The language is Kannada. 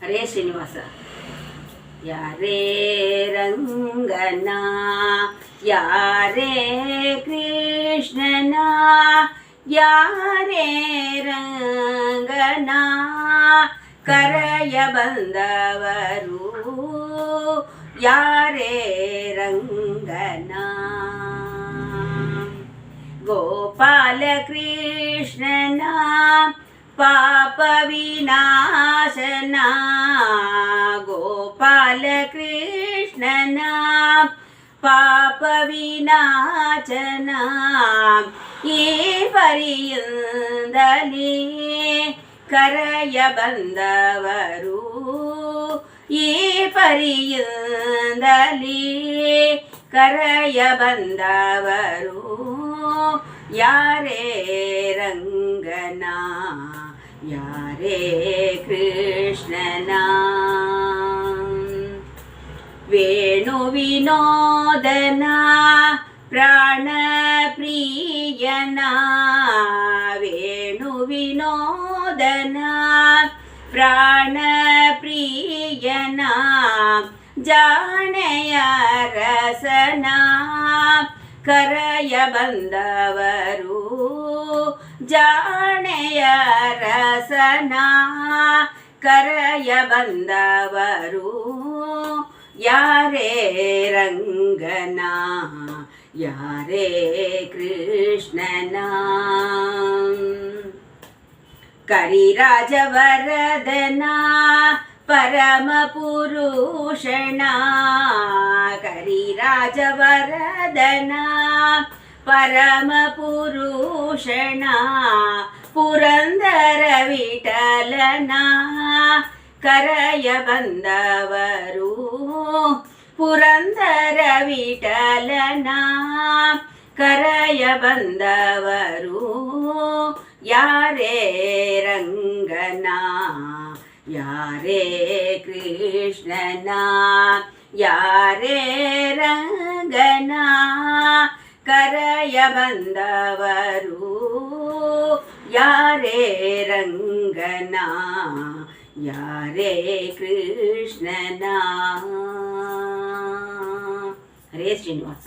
ಹರೇ ಶ್ರೀನಿವಾಸ. ಯಾರೇ ರಂಗನ ಯಾರೇ ಕೃಷ್ಣನ ಯಾರೇ ರಂಗನ ಕರೆಯ ಬಂದವರು ಯಾರೇ ರಂಗನ ಗೋಪಾಲ ಕೃಷ್ಣನ ಪಾಪ ವಿನಾಶನ ಗೋಪಾಲ ಕೃಷ್ಣನ ಪಾಪ ವಿನಾಶನ ಈ ಪರಿಯಿಂದಲೇ ಕರೆಯ ಬಂದವರು ಈ ಪರಿಯಿಂದಲೇ ಕರೆಯ ಬಂದವರು ಯಾರೇ ರಂಗನ ಯಾರೇ ಕೃಷ್ಣನ ವೇಣು ವಿನೋದನ ಪ್ರಾಣ ಪ್ರಿಯನ ವೇಣು ವಿನೋದನ ಪ್ರಾಣ ಪ್ರಿಯನ ಜಾಣೆಯ ರಸನ ಕರೆಯ ಬಂದವರು ಜಾಣೆಯ ರಸನ ಕರೆಯ ಬಂದವರು ಯಾರೇ ರಂಗನ ಯಾರೇ ಕೃಷ್ಣನ ಕರಿರಾಜವರದನ ಪರಮ ಪುರುಷಣ ಕರಿರಾಜವರದನ ಪರಮ ಪುರುಷಣ ಪುರಂದರ ವಿಠಲನ ಕರೆಯ ಬಂದವರು ಪುರಂದರ ವಿಠಲನ ಕರೆಯ ಬಂದವರು ಯಾರೇ ರಂಗನ ಯಾರೇ ಕೃಷ್ಣನ ಯಾರೇ ರಂಗನ ಕರೆಯ ಬಂದವರು ಯಾರೇ ರಂಗನ ಯಾರೇ ಕೃಷ್ಣನ. ಹರೇ ಶ್ರೀನಿವಾಸ.